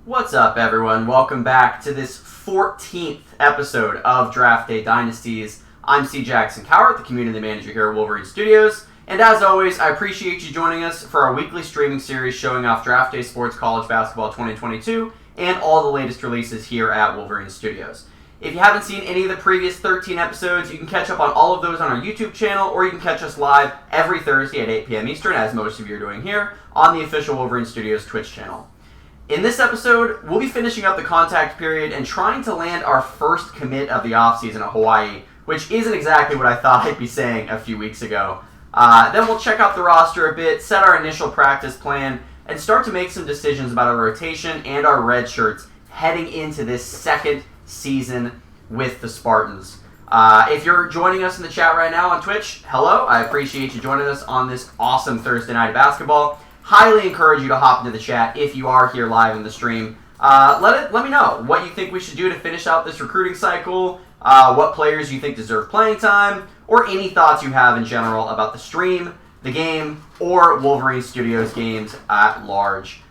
What's up, everyone? Welcome back to this 14th episode of Draft Day Dynasties. I'm C. Jackson Cowart, the community manager here at Wolverine Studios. And as always, I appreciate you joining us for our weekly streaming series showing off Draft Day Sports College Basketball 2022 and all the latest releases here at Wolverine Studios. If you haven't seen any of the previous 13 episodes, you can catch up on all of those on our YouTube channel, or you can catch us live every Thursday at 8 p.m. Eastern, as most of you are doing here, on the official Wolverine Studios Twitch channel. In this episode, we'll be finishing up the contact period and trying to land our first commit of the offseason at Hawaii, which isn't exactly what I thought I'd be saying a few weeks ago. Then we'll check out the roster a bit, set our initial practice plan, and start to make some decisions about our rotation and our red shirts heading into this second season with the Spartans. If you're joining us in the chat right now on Twitch, hello. I appreciate you joining us on this awesome Thursday night of basketball. Highly encourage you to hop into the chat if you are here live in the stream. Let me know what you think we should do to finish out this recruiting cycle, what players you think deserve playing time, or any thoughts you have in general about the stream, the game, or Wolverine Studios games at large.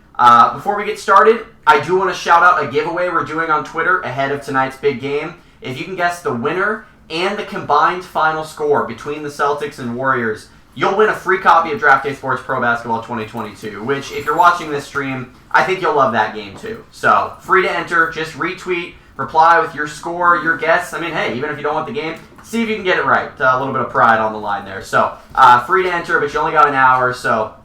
Before we get started, I do want to shout out a giveaway we're doing on Twitter ahead of tonight's big game. If you can guess the winner and the combined final score between the Celtics and Warriors, you'll win a free copy of Draft Day Sports Pro Basketball 2022, which, if you're watching this stream, I think you'll love that game too. So, free to enter, just retweet, reply with your score, your guess. I mean, hey, even if you don't want the game, see if you can get it right. A little bit of pride on the line there. So, free to enter, but you only got an hour, so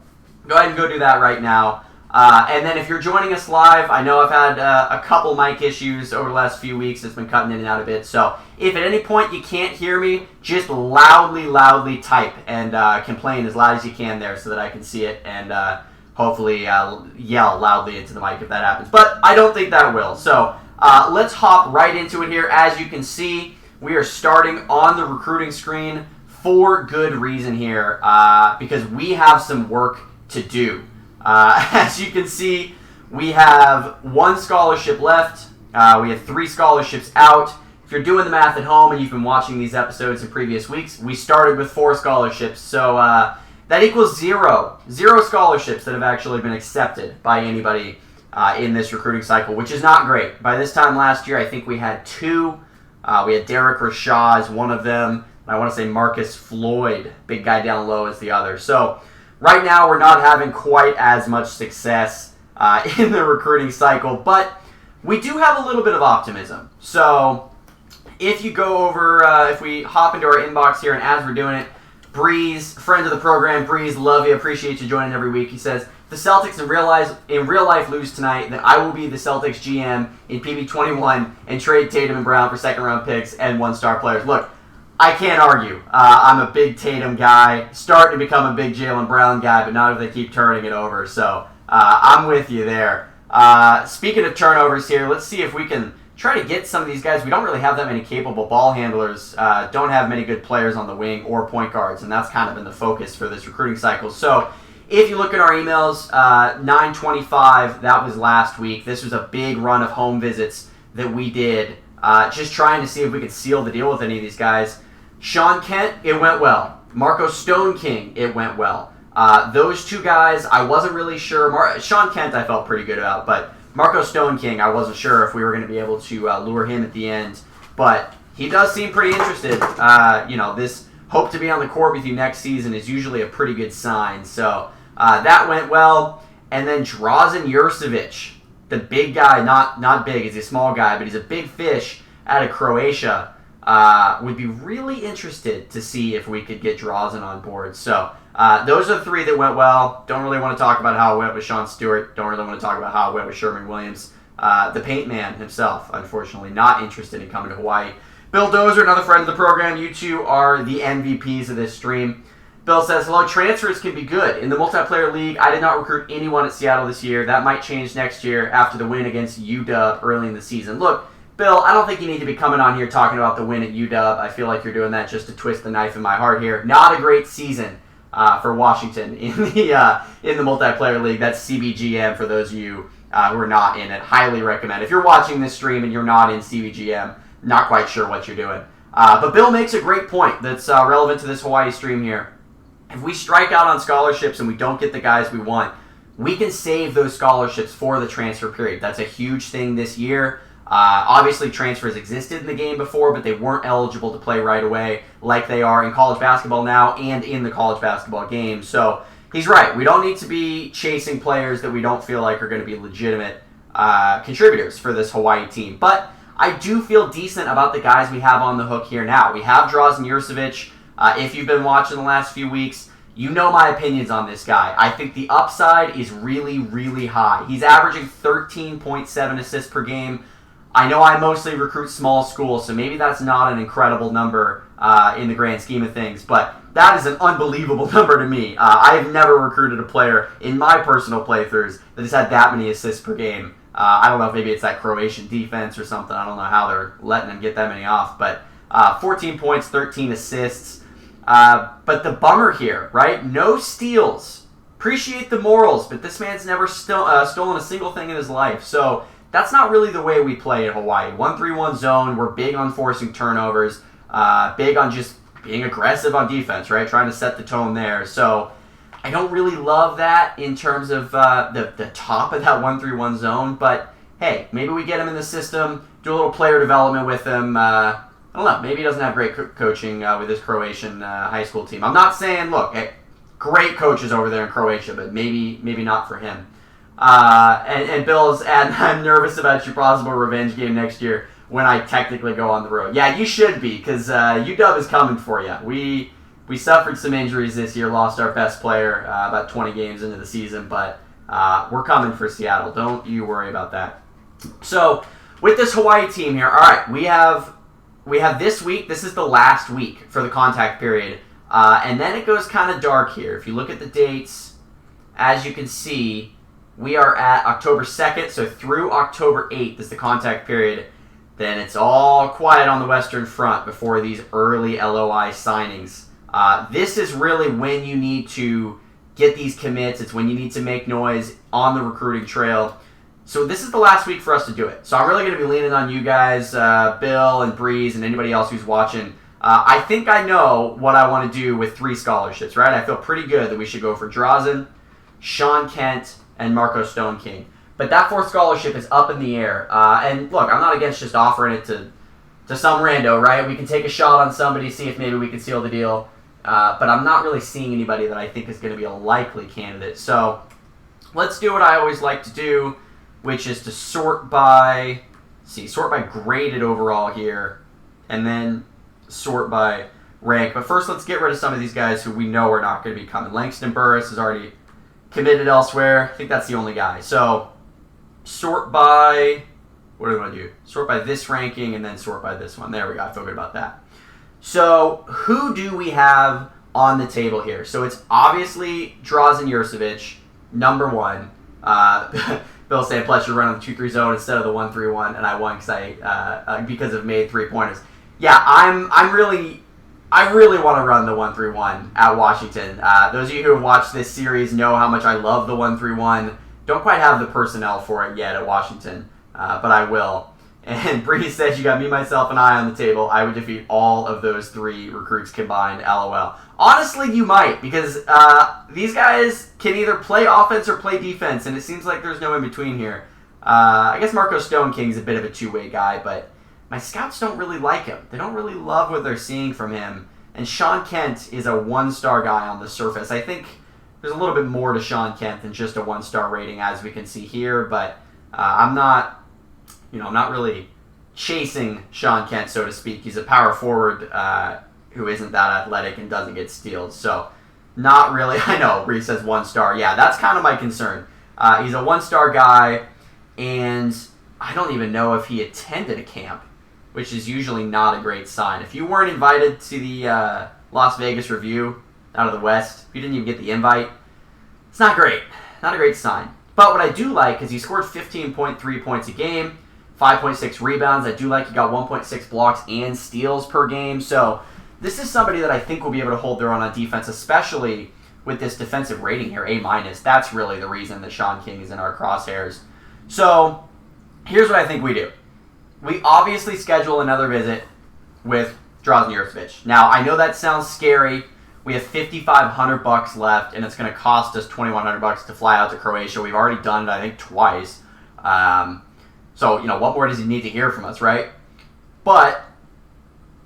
go ahead and go do that right now. And then if you're joining us live, I know I've had a couple mic issues over the last few weeks. It's been cutting in and out a bit. So if at any point you can't hear me, just loudly type and complain as loud as you can there so that I can see it and hopefully yell loudly into the mic if that happens. But I don't think that will. So let's hop right into it here. As you can see, we are starting on the recruiting screen for good reason here because we have some work to do. As you can see, we have one scholarship left. We have 3 scholarships out. If you're doing the math at home and you've been watching these episodes in previous weeks, we started with 4 scholarships. So that equals 0 scholarships that have actually been accepted by anybody in this recruiting cycle, which is not great. By this time last year, I think we had 2. We had Derek Rashaw as one of them. And I want to say Marcus Floyd, big guy down low, as the other. So right now, we're not having quite as much success in the recruiting cycle, but we do have a little bit of optimism. So if you go over, if we hop into our inbox here, and as we're doing it, Breeze, friend of the program, Breeze, love you, appreciate you joining every week. He says, if the Celtics in real life lose tonight, then I will be the Celtics GM in PB21 and trade Tatum and Brown for second-round picks and 1-star players. Look, I can't argue. I'm a big Tatum guy, starting to become a big Jaylen Brown guy, but not if they keep turning it over. So I'm with you there. Speaking of turnovers here, let's see if we can try to get some of these guys. We don't really have that many capable ball handlers, don't have many good players on the wing or point guards, and that's kind of been the focus for this recruiting cycle. So if you look at our emails, 9/25, that was last week. This was a big run of home visits that we did, just trying to see if we could seal the deal with any of these guys. Sean Kent, it went well. Marco STONEKING, it went well. Those 2 guys, I wasn't really sure. Sean Kent I felt pretty good about, but Marco STONEKING, I wasn't sure if we were going to be able to lure him at the end. But he does seem pretty interested. This hope to be on the court with you next season is usually a pretty good sign. So that went well. And then Drazen Jurcevic, the big guy, not big, he's a small guy, but he's a big fish out of Croatia. Would be really interested to see if we could get Drazen on board. So those are the 3 that went well. Don't really want to talk about how it went with Sean Stewart. Don't really want to talk about how it went with Sherman Williams. The paint man himself, unfortunately, not interested in coming to Hawaii. Bill Dozer, another friend of the program. You 2 are the MVPs of this stream. Bill says, hello, transfers can be good. In the multiplayer league, I did not recruit anyone at Seattle this year. That might change next year after the win against UW early in the season. Look, Bill, I don't think you need to be coming on here talking about the win at UW. I feel like you're doing that just to twist the knife in my heart here. Not a great season for Washington in the multiplayer league. That's CBGM for those of you who are not in it. Highly recommend. If you're watching this stream and you're not in CBGM, not quite sure what you're doing. But Bill makes a great point that's relevant to this Hawaii stream here. If we strike out on scholarships and we don't get the guys we want, we can save those scholarships for the transfer period. That's a huge thing this year. Obviously, transfers existed in the game before, but they weren't eligible to play right away like they are in college basketball now and in the college basketball game. So he's right. We don't need to be chasing players that we don't feel like are going to be legitimate contributors for this Hawaii team. But I do feel decent about the guys we have on the hook here now. We have Drazen Jurcevic. If you've been watching the last few weeks, you know my opinions on this guy. I think the upside is really, really high. He's averaging 13.7 assists per game. I know I mostly recruit small schools, so maybe that's not an incredible number in the grand scheme of things, but that is an unbelievable number to me. I have never recruited a player in my personal playthroughs that has had that many assists per game. I don't know if maybe it's that Croatian defense or something. I don't know how they're letting him get that many off, but 14 points, 13 assists. But the bummer here, right? No steals. Appreciate the morals, but this man's never stolen a single thing in his life. So that's not really the way we play in Hawaii. 1-3-1 zone. We're big on forcing turnovers. Big on just being aggressive on defense, right? Trying to set the tone there. So I don't really love that in terms of the top of that 1-3-1 zone. But hey, maybe we get him in the system, do a little player development with him. I don't know. Maybe he doesn't have great coaching with his Croatian high school team. I'm not saying, look, hey, great coaches over there in Croatia, but maybe not for him. And Bill's, and I'm nervous about your possible revenge game next year when I technically go on the road. Yeah, you should be, because UW is coming for you. We suffered some injuries this year, lost our best player about 20 games into the season, but we're coming for Seattle. Don't you worry about that. So with this Hawaii team here, all right, we have this week. This is the last week for the contact period, and then it goes kind of dark here. If you look at the dates, as you can see, we are at October 2nd, so through October 8th is the contact period. Then it's all quiet on the Western Front before these early LOI signings. This is really when you need to get these commits. It's when you need to make noise on the recruiting trail. So this is the last week for us to do it. So I'm really going to be leaning on you guys, Bill and Breeze and anybody else who's watching. I think I know what I want to do with 3 scholarships, right? I feel pretty good that we should go for Drazen, Sean Kent, and Marco STONEKING. But that 4th scholarship is up in the air. And look, I'm not against just offering it to some rando, right? We can take a shot on somebody, see if maybe we can seal the deal. But I'm not really seeing anybody that I think is going to be a likely candidate. So let's do what I always like to do, which is to sort by graded overall here, and then sort by rank. But first, let's get rid of some of these guys who we know are not going to be coming. Langston Burris is already committed elsewhere. I think that's the only guy. So sort by, what do we want to do? Sort by this ranking and then sort by this one. There we go. I feel good about that. So who do we have on the table here? So it's obviously Drazen Jurcevic, number 1. Bill saying, plus you're running the 2-3 zone instead of the 1-3-1, and I won because of made 3-pointers. Yeah, I really want to run the 1-3-1 at Washington. Those of you who have watched this series know how much I love the 1-3-1. Don't quite have the personnel for it yet at Washington, but I will. And Bree said, you got me, myself, and I on the table. I would defeat all of those 3 recruits combined, LOL. Honestly, you might, because these guys can either play offense or play defense, and it seems like there's no in-between here. I guess Marco STONEKING's a bit of a two-way guy, but my scouts don't really like him. They don't really love what they're seeing from him. And Sean Kent is a 1-star guy on the surface. I think there's a little bit more to Sean Kent than just a 1-star rating, as we can see here, but I'm not really chasing Sean Kent, so to speak. He's a power forward who isn't that athletic and doesn't get steals. So not really. I know, Reese says 1-star. Yeah, that's kind of my concern. He's a 1-star guy, and I don't even know if he attended a camp, which is usually not a great sign. If you weren't invited to the Las Vegas Review out of the West, if you didn't even get the invite, it's not great. Not a great sign. But what I do like is he scored 15.3 points a game, 5.6 rebounds. I do like he got 1.6 blocks and steals per game. So this is somebody that I think will be able to hold their own on defense, especially with this defensive rating here, A-. That's really the reason that Sean King is in our crosshairs. So here's what I think we do. We obviously schedule another visit with Drazen Jurcevic. Now, I know that sounds scary. We have $5,500 left, and it's going to cost us $2,100 to fly out to Croatia. We've already done it, I think, twice. So, what more does he need to hear from us, right? But,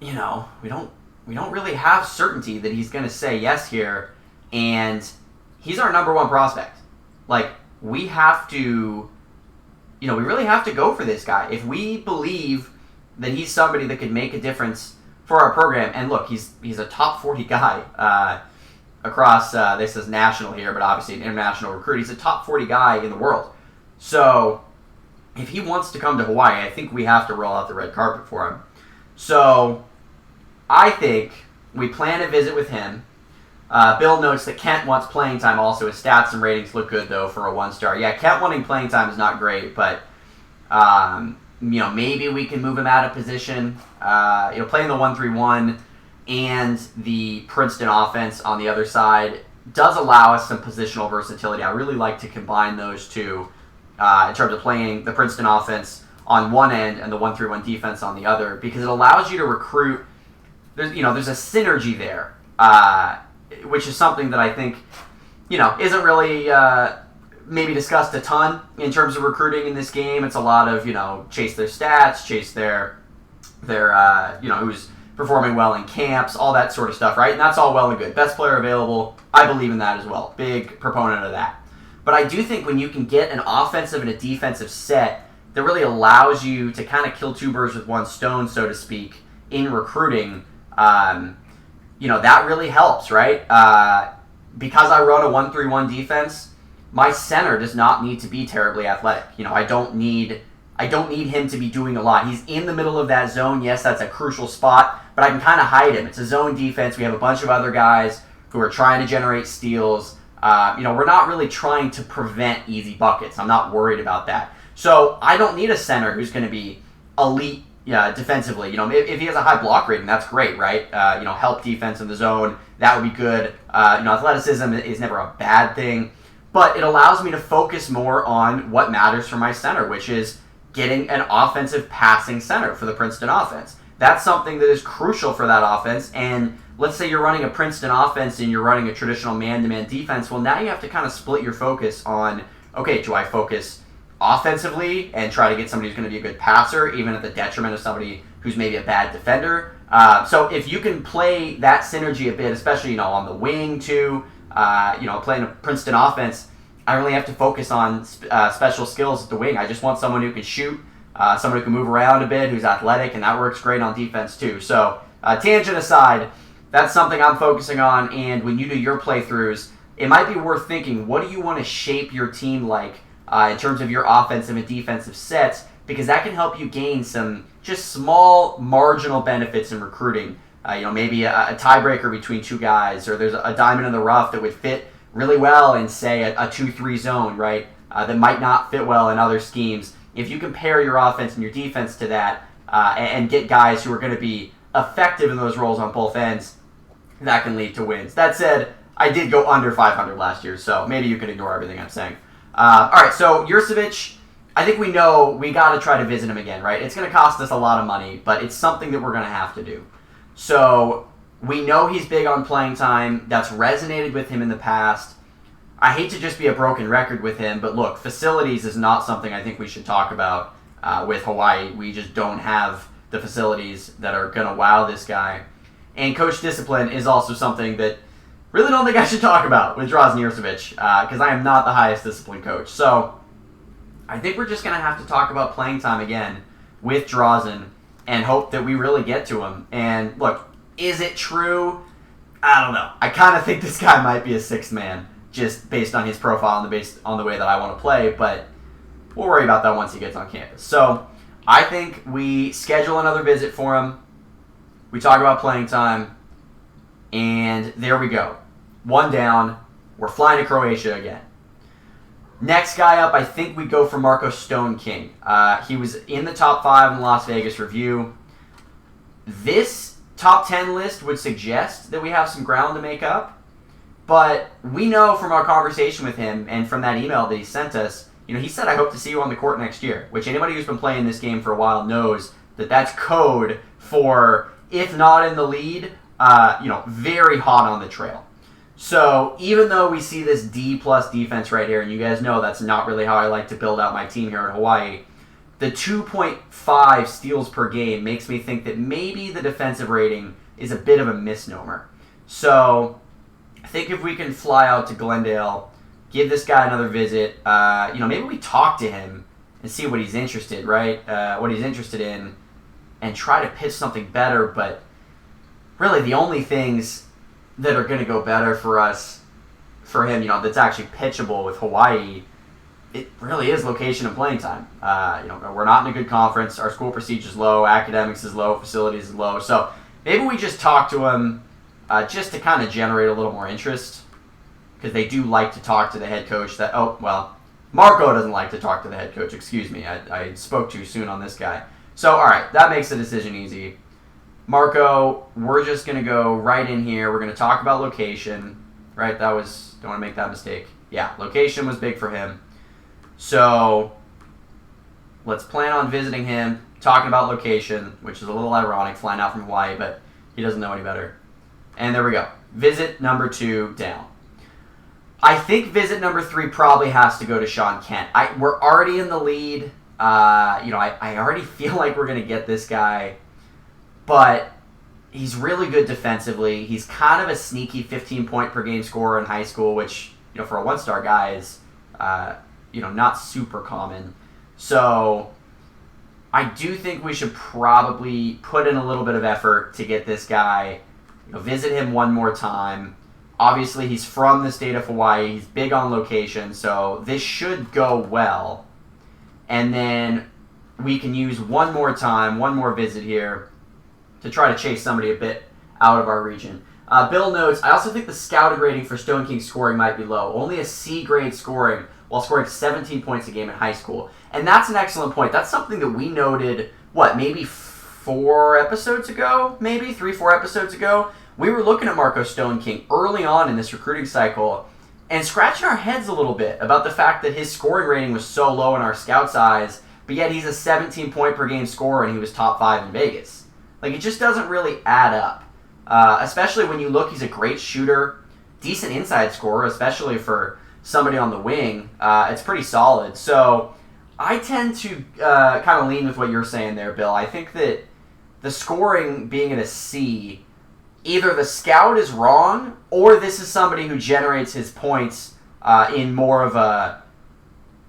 we don't really have certainty that he's going to say yes here, and he's our number one prospect. Like, we have to, we really have to go for this guy. If we believe that he's somebody that could make a difference for our program, and look, he's a top 40 guy across, this is national here, but obviously an international recruit. He's a top 40 guy in the world. So if he wants to come to Hawaii, I think we have to roll out the red carpet for him. So I think we plan a visit with him. Bill notes that Kent wants playing time also. His stats and ratings look good, though, for a 1-star. Yeah, Kent wanting playing time is not great, but maybe we can move him out of position. Playing the 1-3-1 and the Princeton offense on the other side does allow us some positional versatility. I really like to combine those two in terms of playing the Princeton offense on one end and the 1-3-1 defense on the other, because it allows you to recruit. There's a synergy there, which is something that I think, isn't really maybe discussed a ton in terms of recruiting in this game. It's a lot of, chase their stats, chase their who's performing well in camps, all that sort of stuff, right? And that's all well and good. Best player available, I believe in that as well. Big proponent of that. But I do think when you can get an offensive and a defensive set that really allows you to kind of kill two birds with one stone, so to speak, in recruiting, that really helps, right? Because I run a 1-3-1 defense, my center does not need to be terribly athletic. I don't need him to be doing a lot. He's in the middle of that zone. Yes, that's a crucial spot, but I can kind of hide him. It's a zone defense. We have a bunch of other guys who are trying to generate steals. We're not really trying to prevent easy buckets. I'm not worried about that. So I don't need a center who's going to be elite defensively. If he has a high block rating, that's great, right? Help defense in the zone, that would be good. Athleticism is never a bad thing, but it allows me to focus more on what matters for my center, which is getting an offensive passing center for the Princeton offense. That's something that is crucial for that offense. And let's say you're running a Princeton offense and you're running a traditional man-to-man defense. Well, now you have to kind of split your focus on, okay, do I focus offensively and try to get somebody who's going to be a good passer, even at the detriment of somebody who's maybe a bad defender? So if you can play that synergy a bit, especially, on the wing too, playing a Princeton offense, I really have to focus on special skills at the wing. I just want someone who can shoot, someone who can move around a bit, who's athletic, and that works great on defense too. So tangent aside, that's something I'm focusing on, and when you do your playthroughs, it might be worth thinking, what do you want to shape your team like in terms of your offensive and defensive sets, because that can help you gain some just small marginal benefits in recruiting. Maybe a tiebreaker between two guys, or there's a diamond in the rough that would fit really well in, say, a 2-3 zone, right, that might not fit well in other schemes. If you compare your offense and your defense to that and get guys who are going to be effective in those roles on both ends, that can lead to wins. That said, I did go under 500 last year, so maybe you can ignore everything I'm saying. All right, so Jurcevic, I think we know we got to try to visit him again, right? It's going to cost us a lot of money, but it's something that we're going to have to do. So we know he's big on playing time. That's resonated with him in the past. I hate to just be a broken record with him, but look, facilities is not something I think we should talk about with Hawaii. We just don't have the facilities that are going to wow this guy. And coach discipline is also something that really don't think I should talk about with Drazen Jurcevic, because I am not the highest discipline coach. So I think we're just going to have to talk about playing time again with Drazen and hope that we really get to him. And look, is it true? I don't know. I kind of think this guy might be a sixth man, just based on his profile and based on the way that I want to play, but we'll worry about that once he gets on campus. So I think we schedule another visit for him. We talk about playing time, and there we go. One down. We're flying to Croatia again. Next guy up, I think we go for Marco STONEKING. He was in the top 5 in the Las Vegas review. This top 10 list would suggest that we have some ground to make up, but we know from our conversation with him and from that email that he sent us, he said, I hope to see you on the court next year, which anybody who's been playing this game for a while knows that that's code for, if not in the lead, very hot on the trail. So even though we see this D+ defense right here, and you guys know that's not really how I like to build out my team here at Hawaii, the 2.5 steals per game makes me think that maybe the defensive rating is a bit of a misnomer. So I think if we can fly out to Glendale, give this guy another visit, maybe we talk to him and see what he's interested, right? What he's interested in, and try to pitch something better. But really, the only things that are going to go better for him, that's actually pitchable with Hawaii, it really is location and playing time. We're not in a good conference. Our school prestige is low. Academics is low. Facilities is low. So maybe we just talk to him just to kind of generate a little more interest, because they do like to talk to the head coach. Marco doesn't like to talk to the head coach. Excuse me. I spoke too soon on this guy. So, all right, that makes the decision easy. Marco, we're just going to go right in here. We're going to talk about location, right? Don't want to make that mistake. Yeah, location was big for him. So let's plan on visiting him, talking about location, which is a little ironic, flying out from Hawaii, but he doesn't know any better. And there we go. Visit number 2 down. I think visit number 3 probably has to go to Sean Kent. We're already in the lead. I already feel like we're going to get this guy. But he's really good defensively. He's kind of a sneaky 15-point per game scorer in high school, which, for a one-star guy is, not super common. So I do think we should probably put in a little bit of effort to get this guy, visit him one more time. Obviously, he's from the state of Hawaii. He's big on location, so this should go well. And then we can use one more visit here to try to chase somebody a bit out of our region. Bill notes, I also think the scouting rating for STONEKING scoring might be low. Only a C grade scoring while scoring 17 points a game in high school. And that's an excellent point. That's something that we noted, maybe 4 episodes ago? Maybe 3-4 episodes ago? We were looking at Marco STONEKING early on in this recruiting cycle and scratching our heads a little bit about the fact that his scoring rating was so low in our scouts' eyes, but yet he's a 17-point per game scorer and he was top 5 in Vegas. It just doesn't really add up. Especially when you look, he's a great shooter, decent inside scorer, especially for somebody on the wing. It's pretty solid. So I tend to kind of lean with what you're saying there, Bill. I think that the scoring being at a C, either the scout is wrong, or this is somebody who generates his points in more of a,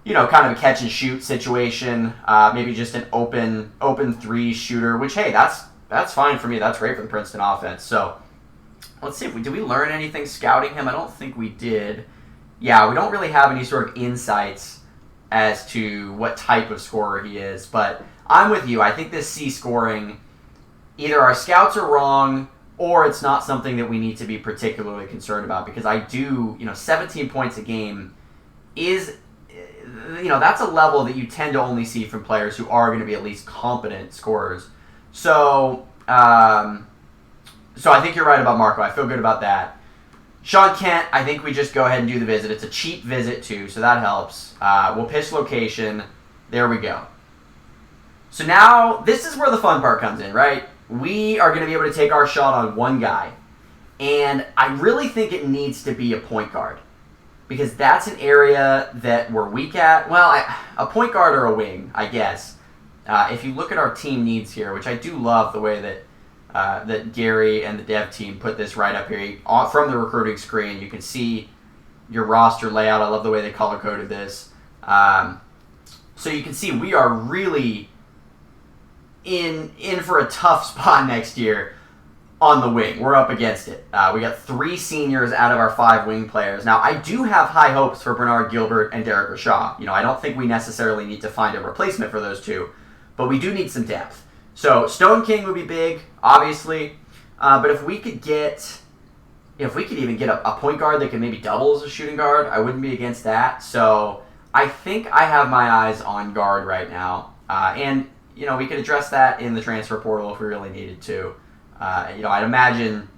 kind of a catch and shoot situation. Maybe just an open 3 shooter, which, hey, that's fine for me. That's great for the Princeton offense. So let's see, did we learn anything scouting him? I don't think we did. Yeah, we don't really have any sort of insights as to what type of scorer he is. But I'm with you. I think this C scoring, either our scouts are wrong or it's not something that we need to be particularly concerned about, because I do, 17 points a game is, that's a level that you tend to only see from players who are going to be at least competent scorers. So I think you're right about Marco. I feel good about that. Sean Kent, I think we just go ahead and do the visit. It's a cheap visit, too, so that helps. We'll pitch location. There we go. So now, this is where the fun part comes in, right? We are going to be able to take our shot on one guy. And I really think it needs to be a point guard, because that's an area that we're weak at. Well, a point guard or a wing, I guess. If you look at our team needs here, which I do love the way that Gary and the dev team put this right up here. From the recruiting screen, you can see your roster layout. I love the way they color-coded this. So you can see we are really in for a tough spot next year on the wing. We're up against it. We got 3 seniors out of our 5 wing players. Now, I do have high hopes for Bernard Gilbert and Derek Rashaw. I don't think we necessarily need to find a replacement for those 2, but we do need some depth. So STONEKING would be big, obviously, but if we could even get a point guard that can maybe double as a shooting guard, I wouldn't be against that. So I think I have my eyes on guard right now, and we could address that in the transfer portal if we really needed to. I'd imagine,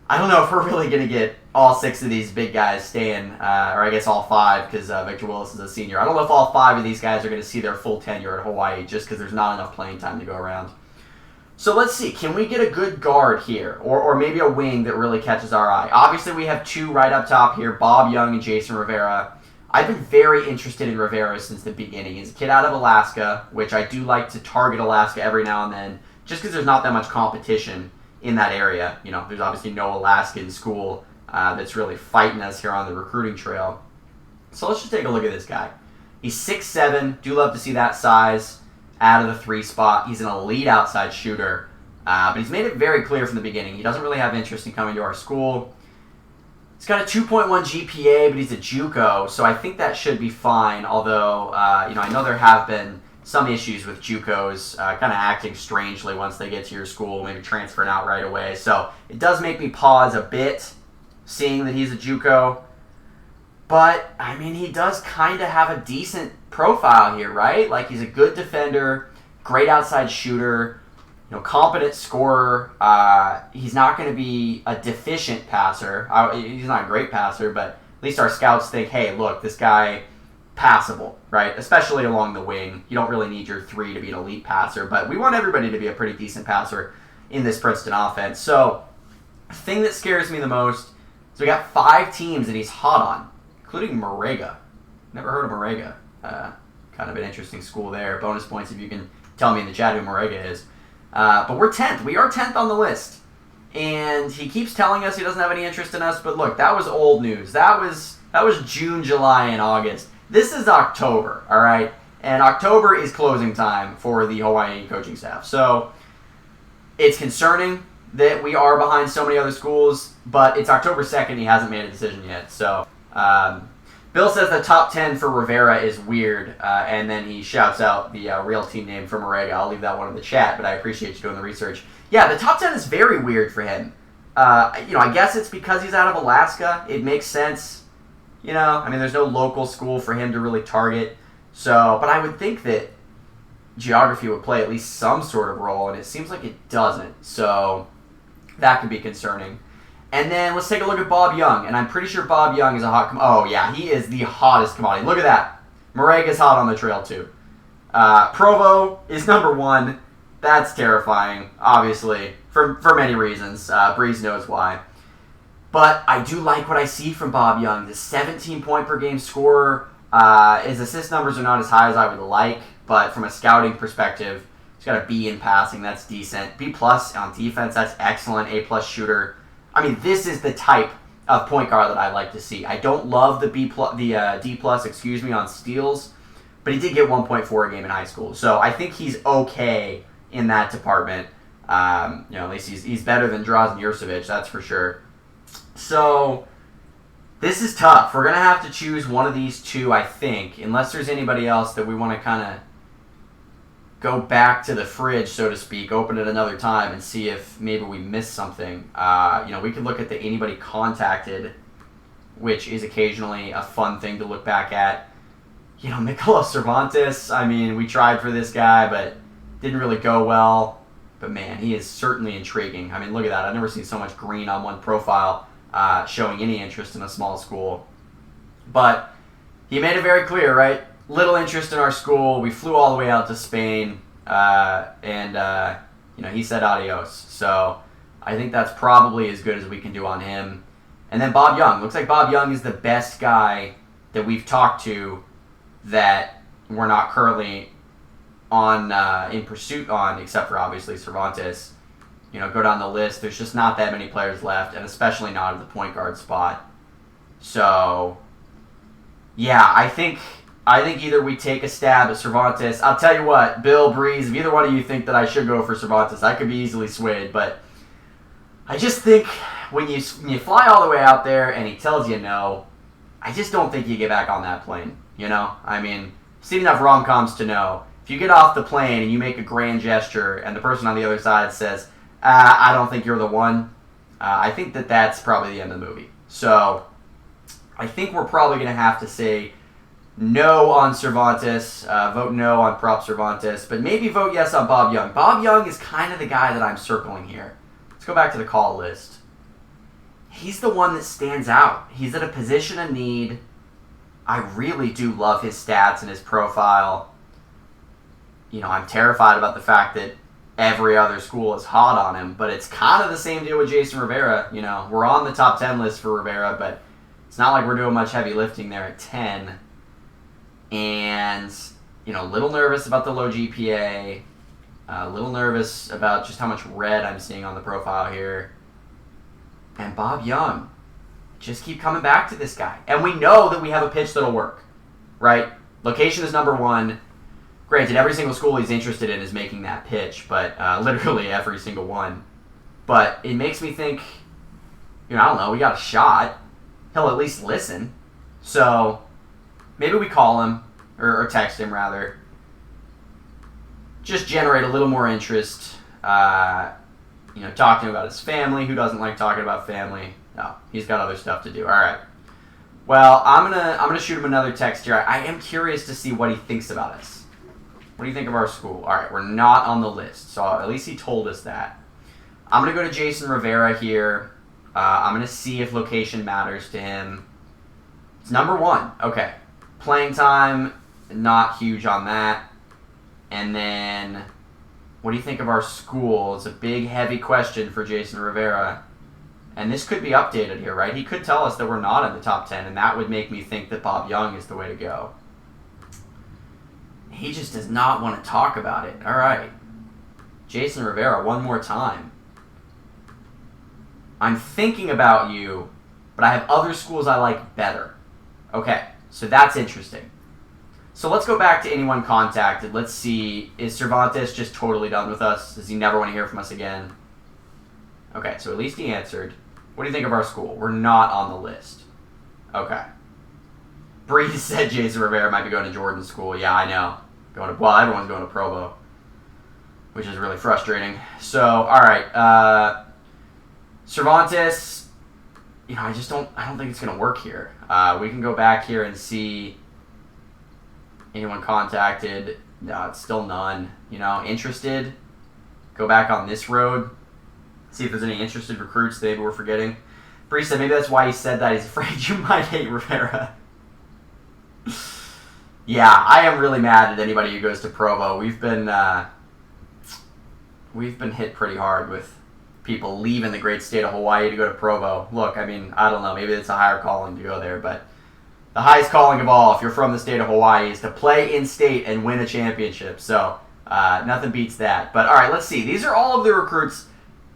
I don't know if we're really going to get all 6 of these big guys staying, or I guess all 5, because Victor Willis is a senior. I don't know if all 5 of these guys are going to see their full tenure at Hawaii just because there's not enough playing time to go around. So let's see. Can we get a good guard here? Or maybe a wing that really catches our eye? Obviously, we have two right up top here, Bob Young and Jason Rivera. I've been very interested in Rivera since the beginning. He's a kid out of Alaska, which I do like to target Alaska every now and then, just because there's not that much competition in that area. You know, there's obviously no Alaskan school that's really fighting us here on the recruiting trail. So let's just take a look at this guy. He's 6'7", do love to see that size out of the 3 spot. He's an elite outside shooter, but he's made it very clear from the beginning. He doesn't really have interest in coming to our school. He's got a 2.1 GPA, but he's a JUCO, so I think that should be fine. Although, you know, I know there have been some issues with JUCOs kind of acting strangely once they get to your school, maybe transferring out right away. So it does make me pause a bit seeing that he's a JUCO. But, I mean, he does kind of have a decent profile here, right? Like, he's a good defender, great outside shooter, you know, competent scorer. He's not going to be a deficient passer. He's not a great passer, but at least our scouts think, hey, look, this guy, passable, right? Especially along the wing. You don't really need your 3 to be an elite passer, but we want everybody to be a pretty decent passer in this Princeton offense. So, the thing that scares me the most is we got 5 teams that he's hot on, including Moraga. Never heard of Moraga. Kind of an interesting school there. Bonus points if you can tell me in the chat who Moraga is. But we're 10th. We are 10th on the list. And he keeps telling us he doesn't have any interest in us. But look, that was old news. That was June, July, and August. This is October, all right? And October is closing time for the Hawaii coaching staff. So it's concerning that we are behind so many other schools. But it's October 2nd. He hasn't made a decision yet. So Bill says the top 10 for Rivera is weird, and then he shouts out the real team name for Moraga. I'll leave that one in the chat, but I appreciate you doing the research. Yeah, the top 10 is very weird for him. You know, I guess it's because he's out of Alaska. It makes sense. You know, I mean, there's no local school for him to really target. So, but I would think that geography would play at least some sort of role, and it seems like it doesn't. So that could be concerning. And then let's take a look at Bob Young. And I'm pretty sure Bob Young is a hot oh, yeah, he is the hottest commodity. Look at that. Moraga's hot on the trail, too. Provo is number 1. That's terrifying, obviously, for many reasons. Breeze knows why. But I do like what I see from Bob Young. The 17-point-per-game scorer. His assist numbers are not as high as I would like, but from a scouting perspective, he's got a B in passing. That's decent. B+ on defense. That's excellent. A+ shooter. I mean, this is the type of point guard that I like to see. I don't love the D+, on steals, but he did get 1.4 a game in high school. So I think he's okay in that department. You know, at least he's better than Drazen Jurcevic, that's for sure. So this is tough. We're going to have to choose one of these two, I think, unless there's anybody else that we want to kind of go back to the fridge, so to speak, open it another time and see if maybe we missed something. You know, we could look at the anybody contacted, which is occasionally a fun thing to look back at. You know, MICHOLAU Cervantes, I mean, we tried for this guy, but didn't really go well. But man, he is certainly intriguing. I mean, look at that. I've never seen so much green on one profile showing any interest in a small school. But he made it very clear, right? Little interest in our school. We flew all the way out to Spain, and you know, he said adios. So I think that's probably as good as we can do on him. And then Bob Young. Looks like Bob Young is the best guy that we've talked to that we're not currently on in pursuit on, except for obviously Cervantes. You know, go down the list. There's just not that many players left, and especially not at the point guard spot. So yeah, I think either we take a stab at Cervantes. I'll tell you what, Bill, Breeze, if either one of you think that I should go for Cervantes, I could be easily swayed. But I just think when you fly all the way out there and he tells you no, I just don't think you get back on that plane. You know? I mean, I've seen enough rom-coms to know. If you get off the plane and you make a grand gesture and the person on the other side says, I don't think you're the one, I think that's probably the end of the movie. So I think we're probably going to have to say no on Cervantes, vote no on Prop Cervantes, but maybe vote yes on Bob Young. Bob Young is kind of the guy that I'm circling here. Let's go back to the call list. He's the one that stands out. He's at a position of need. I really do love his stats and his profile. You know, I'm terrified about the fact that every other school is hot on him. But it's kind of the same deal with Jason Rivera. You know, we're on the top 10 list for Rivera, but it's not like we're doing much heavy lifting there at 10. And, you know, a little nervous about the low GPA. A little nervous about just how much red I'm seeing on the profile here. And Bob Young. Just keep coming back to this guy. And we know that we have a pitch that'll work, right? Location is number one. Granted, every single school he's interested in is making that pitch, but literally every single one. But it makes me think, you know, I don't know, we got a shot. He'll at least listen. So maybe we call him, or text him rather. Just generate a little more interest. You know, talk to him about his family. Who doesn't like talking about family? No, he's got other stuff to do. All right. Well, I'm gonna shoot him another text here. I am curious to see what he thinks about us. What do you think of our school? All right, we're not on the list, so at least he told us that. I'm gonna go to Jason Rivera here. I'm gonna see if location matters to him. It's number one. Okay, playing time, not huge on that. And then, what do you think of our school? It's a big, heavy question for Jason Rivera. And this could be updated here, right? He could tell us that we're not in the top 10, and that would make me think that Bob Young is the way to go. He just does not want to talk about it. All right. Jason Rivera, one more time. I'm thinking about you, but I have other schools I like better. Okay, so that's interesting. So let's go back to anyone contacted. Let's see, is Cervantes just totally done with us? Does he never want to hear from us again? Okay, so at least he answered. What do you think of our school? We're not on the list. Okay. Bree said Jason Rivera might be going to Jordan's school. Yeah, I know. Well, everyone's going to Provo, which is really frustrating. So, all right. Cervantes, you know, I don't think it's going to work here. We can go back here and see anyone contacted. No, it's still none. You know, interested? Go back on this road. See if there's any interested recruits that maybe we're forgetting. Bree said maybe that's why he said that. He's afraid you might hate Rivera. Yeah, I am really mad at anybody who goes to Provo. We've been hit pretty hard with people leaving the great state of Hawaii to go to Provo. Look, I mean, I don't know. Maybe it's a higher calling to go there, but the highest calling of all, if you're from the state of Hawaii, is to play in-state and win a championship. So nothing beats that. But all right, let's see. These are all of the recruits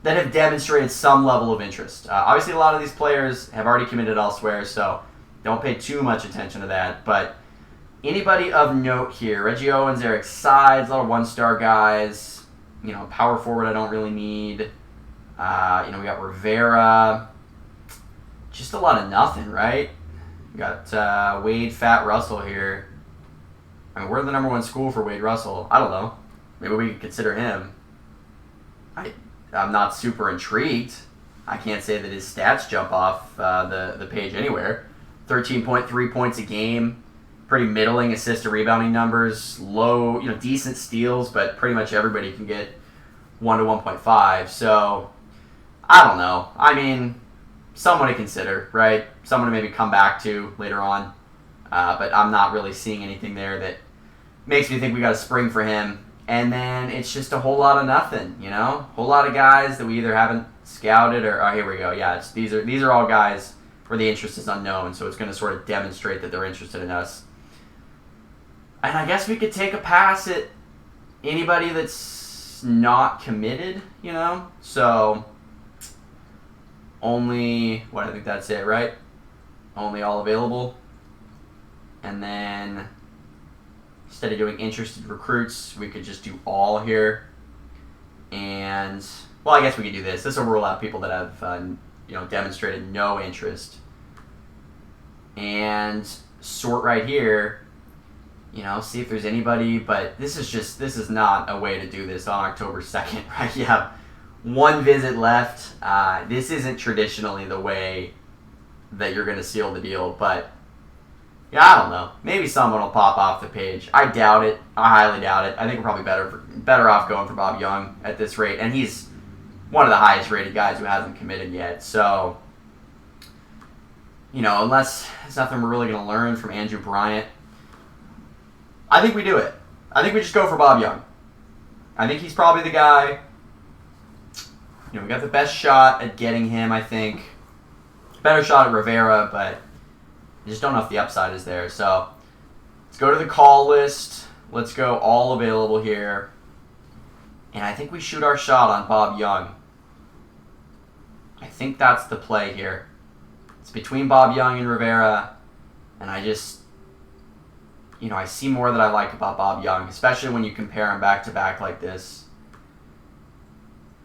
that have demonstrated some level of interest. Obviously, a lot of these players have already committed elsewhere, so don't pay too much attention to that. But anybody of note here, Reggie Owens, Eric Sides, a lot of one-star guys. You know, power forward I don't really need. You know, we got Rivera. Just a lot of nothing, right? We got Wade Fat Russell here. I mean, we're the number one school for Wade Russell. I don't know. Maybe we could consider him. I'm not super intrigued. I can't say that his stats jump off the page anywhere. 13.3 points a game. Pretty middling assist to rebounding numbers. Low, you know, decent steals, but pretty much everybody can get 1 to 1.5. So, I don't know. I mean, someone to consider, right? Someone to maybe come back to later on. But I'm not really seeing anything there that makes me think we got a spring for him. And then it's just a whole lot of nothing, you know? A whole lot of guys that we either haven't scouted or, oh, here we go. Yeah, these are all guys where the interest is unknown, so it's going to sort of demonstrate that they're interested in us. And I guess we could take a pass at anybody that's not committed, you know? So, only, I think that's it, right? Only all available. And then, instead of doing interested recruits, we could just do all here. And, well, I guess we could do this. This will rule out people that have, you know, demonstrated no interest. And sort right here, you know, see if there's anybody. But this is not a way to do this on October 2nd, right? You have one visit left. This isn't traditionally the way that you're going to seal the deal, but yeah, I don't know. Maybe someone will pop off the page. I doubt it. I highly doubt it. I think we're probably better off going for Bob Young at this rate, and he's one of the highest rated guys who hasn't committed yet. So, you know, unless there's nothing we're really going to learn from Andrew Bryant, I think we do it. I think we just go for Bob Young. I think he's probably the guy. You know, we got the best shot at getting him, I think. Better shot at Rivera, but I just don't know if the upside is there. So let's go to the call list. Let's go all available here. And I think we shoot our shot on Bob Young. I think that's the play here. It's between Bob Young and Rivera. And I just, you know, I see more that I like about Bob Young, especially when you compare him back-to-back like this.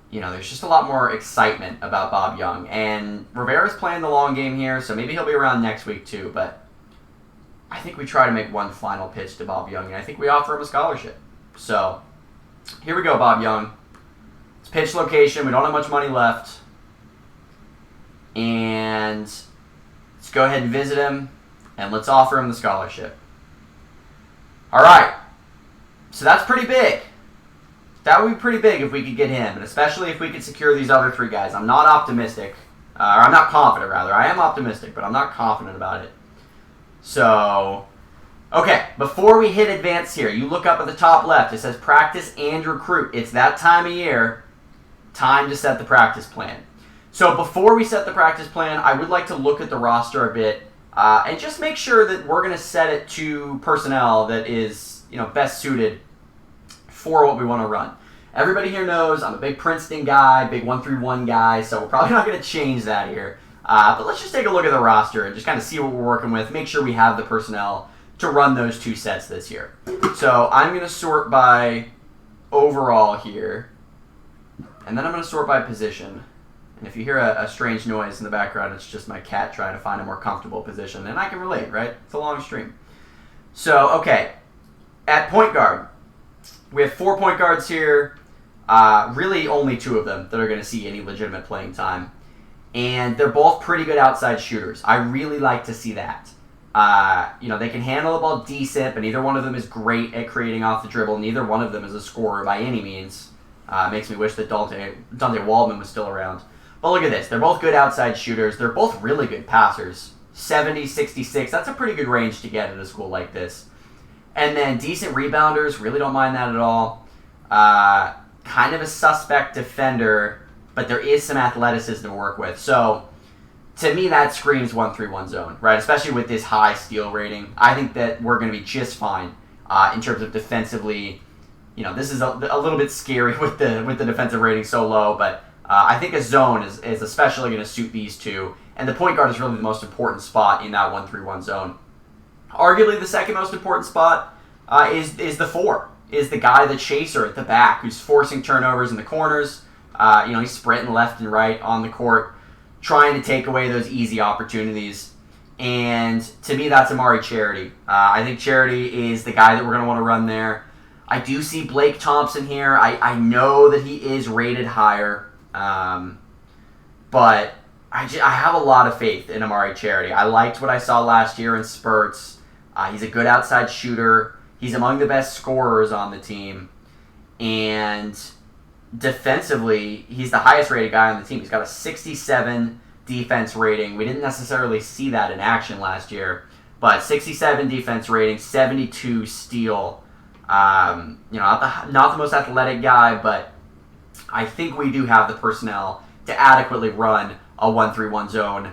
You know, there's just a lot more excitement about Bob Young. And Rivera's playing the long game here, so maybe he'll be around next week too. But I think we try to make one final pitch to Bob Young, and I think we offer him a scholarship. So here we go, Bob Young. It's pitch location. We don't have much money left. And let's go ahead and visit him, and let's offer him the scholarship. All right. So that's pretty big. That would be pretty big if we could get him, and especially if we could secure these other three guys. I'm not optimistic, or I'm not confident, rather. I am optimistic, but I'm not confident about it. So, okay, before we hit advance here, you look up at the top left. It says practice and recruit. It's that time of year, time to set the practice plan. So before we set the practice plan, I would like to look at the roster a bit and just make sure that we're going to set it to personnel that is, you know, best suited for what we want to run. Everybody here knows I'm a big Princeton guy, big 1-3-1 guy, so we're probably not going to change that here. But let's just take a look at the roster and just kind of see what we're working with, make sure we have the personnel to run those two sets this year. So I'm going to sort by overall here, and then I'm going to sort by position. And if you hear a strange noise in the background, it's just my cat trying to find a more comfortable position. And I can relate, right? It's a long stream. So, okay. At point guard, we have 4 point guards here. Really only 2 of them that are going to see any legitimate playing time. And they're both pretty good outside shooters. I really like to see that. You know, they can handle the ball decent, but neither one of them is great at creating off the dribble. Neither one of them is a scorer by any means. Makes me wish that Dante Waldman was still around. But look at this. They're both good outside shooters. They're both really good passers. 70, 66. That's a pretty good range to get at a school like this. And then decent rebounders. Really don't mind that at all. Kind of a suspect defender, but there is some athleticism to work with. So, to me, that screams 1-3-1 zone, right? Especially with this high steal rating. I think that we're going to be just fine in terms of defensively. You know, this is a little bit scary with the defensive rating so low, but I think a zone is especially going to suit these two. And the point guard is really the most important spot in that 1-3-1 zone. Arguably, the second most important spot is the 4. Is the guy, the chaser at the back, who's forcing turnovers in the corners. You know, he's sprinting left and right on the court, trying to take away those easy opportunities. And to me, that's Amari Charity. I think Charity is the guy that we're going to want to run there. I do see Blake Thompson here. I know that he is rated higher. But I have a lot of faith in Amari Charity. I liked what I saw last year in spurts. He's a good outside shooter. He's among the best scorers on the team. And defensively, he's the highest rated guy on the team. He's got a 67 defense rating. We didn't necessarily see that in action last year. But 67 defense rating, 72 steal. You know, not the most athletic guy, but I think we do have the personnel to adequately run a 1-3-1 zone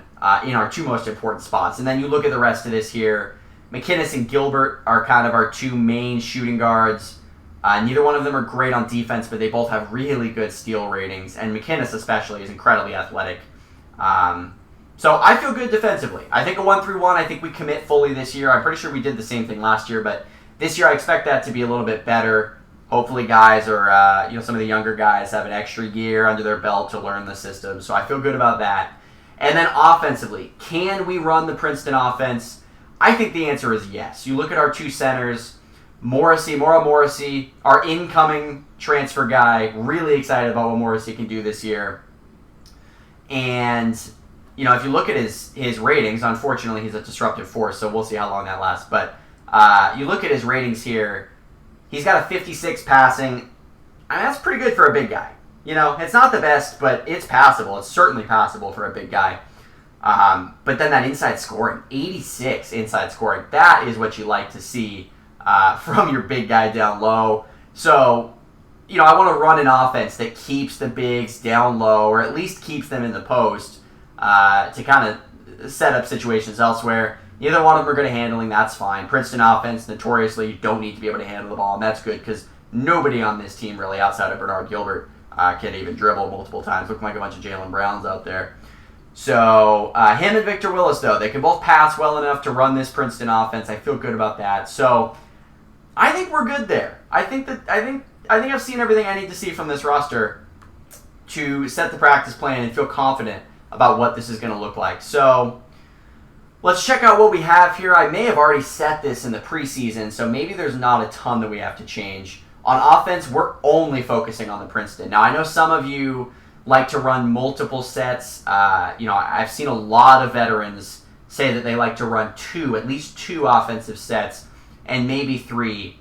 in our 2 most important spots. And then you look at the rest of this here. McInnes and Gilbert are kind of our 2 main shooting guards. Neither one of them are great on defense, but they both have really good steal ratings. And McInnes especially is incredibly athletic. So I feel good defensively. I think a 1-3-1, I think we commit fully this year. I'm pretty sure we did the same thing last year, but this year I expect that to be a little bit better. Hopefully guys or some of the younger guys have an extra year under their belt to learn the system. So I feel good about that. And then offensively, can we run the Princeton offense? I think the answer is yes. You look at our 2 centers, Mora Morrissey, our incoming transfer guy, really excited about what Morrissey can do this year. And, you know, if you look at his ratings, unfortunately he's a disruptive force, so we'll see how long that lasts. But you look at his ratings here, he's got a 56 passing. I mean, that's pretty good for a big guy. You know, it's not the best, but it's passable. It's certainly passable for a big guy. But then that inside scoring, 86 inside scoring, that is what you like to see from your big guy down low. So, I want to run an offense that keeps the bigs down low, or at least keeps them in the post to kind of set up situations elsewhere. Either one of them are good at handling, that's fine. Princeton offense, notoriously, you don't need to be able to handle the ball, and that's good because nobody on this team really outside of Bernard Gilbert can even dribble multiple times. Looking like a bunch of Jaylen Browns out there. So him and Victor Willis, though, they can both pass well enough to run this Princeton offense. I feel good about that. So I think we're good there. I think I've seen everything I need to see from this roster to set the practice plan and feel confident about what this is going to look like. So let's check out what we have here. I may have already set this in the preseason, so maybe there's not a ton that we have to change. On offense, we're only focusing on the Princeton. Now, I know some of you like to run multiple sets. I've seen a lot of veterans say that they like to run at least two offensive sets, and maybe 3.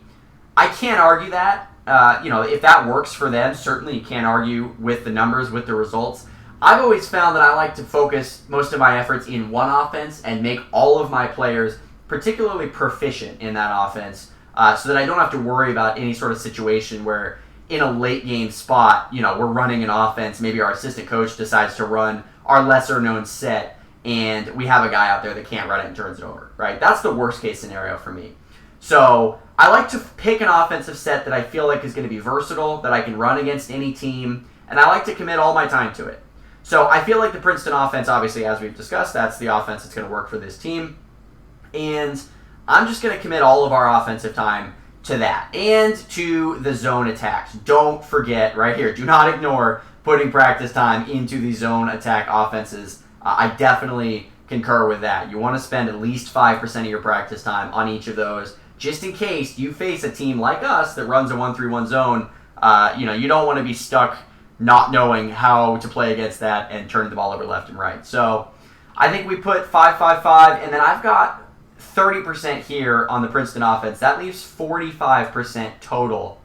I can't argue that. If that works for them, certainly you can't argue with the numbers, with the results. I've always found that I like to focus most of my efforts in one offense and make all of my players particularly proficient in that offense so that I don't have to worry about any sort of situation where in a late game spot, we're running an offense, maybe our assistant coach decides to run our lesser known set and we have a guy out there that can't run it and turns it over, right? That's the worst case scenario for me. So I like to pick an offensive set that I feel like is going to be versatile, that I can run against any team, and I like to commit all my time to it. So I feel like the Princeton offense, obviously, as we've discussed, that's the offense that's going to work for this team. And I'm just going to commit all of our offensive time to that and to the zone attacks. Don't forget, right here, do not ignore putting practice time into the zone attack offenses. I definitely concur with that. You want to spend at least 5% of your practice time on each of those, just in case you face a team like us that runs a 1-3-1 zone. You don't want to be stuck not knowing how to play against that and turn the ball over left and right. So I think we put 5-5-5, and then I've got 30% here on the Princeton offense. That leaves 45% total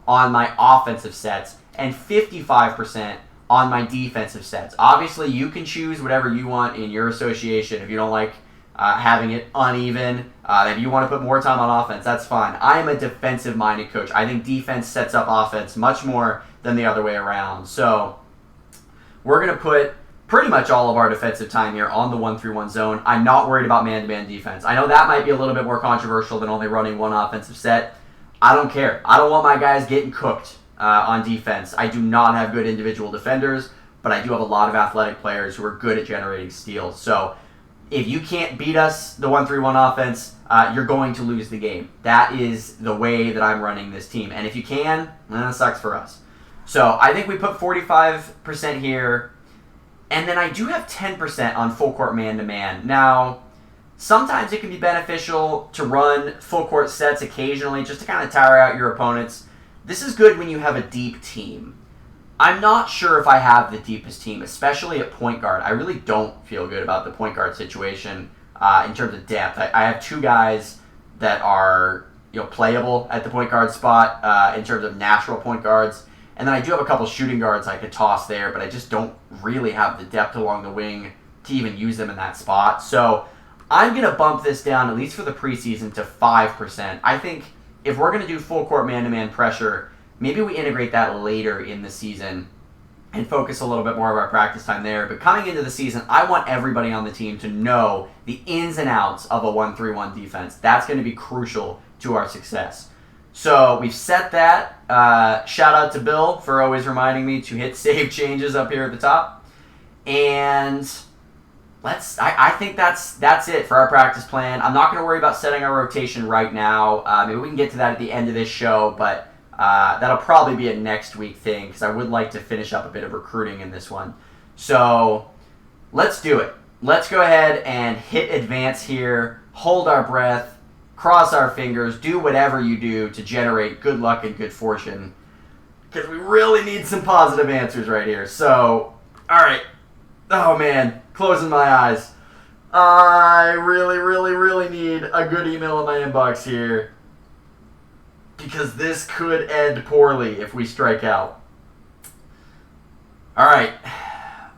on my offensive sets and 55% on my defensive sets. Obviously, you can choose whatever you want in your association. If you don't like having it uneven, if you want to put more time on offense, that's fine. I am a defensive-minded coach. I think defense sets up offense much more than the other way around. So we're going to put pretty much all of our defensive time here on the 1-3-1 zone. I'm not worried about man-to-man defense. I know that might be a little bit more controversial than only running one offensive set. I don't care. I don't want my guys getting cooked on defense. I do not have good individual defenders, but I do have a lot of athletic players who are good at generating steals. So if you can't beat us, the 1-3-1 offense, you're going to lose the game. That is the way that I'm running this team. And if you can, it sucks for us. So I think we put 45% here. And then I do have 10% on full court man-to-man. Now, sometimes it can be beneficial to run full court sets occasionally just to kind of tire out your opponents. This is good when you have a deep team. I'm not sure if I have the deepest team, especially at point guard. I really don't feel good about the point guard situation in terms of depth. I have 2 guys that are playable at the point guard spot in terms of natural point guards. And then I do have a couple shooting guards I could toss there, but I just don't really have the depth along the wing to even use them in that spot. So I'm going to bump this down, at least for the preseason, to 5%. I think if we're going to do full court man-to-man pressure, maybe we integrate that later in the season and focus a little bit more of our practice time there. But coming into the season, I want everybody on the team to know the ins and outs of a 1-3-1 defense. That's going to be crucial to our success. So we've set that. Shout out to Bill for always reminding me to hit save changes up here at the top. And I think that's it for our practice plan. I'm not going to worry about setting our rotation right now. Maybe we can get to that at the end of this show, but that'll probably be a next week thing because I would like to finish up a bit of recruiting in this one. So let's do it. Let's go ahead and hit advance here, hold our breath, cross our fingers, do whatever you do to generate good luck and good fortune because we really need some positive answers right here. So, all right. Oh, man. Closing my eyes. I really, really, really need a good email in my inbox here because this could end poorly if we strike out. All right.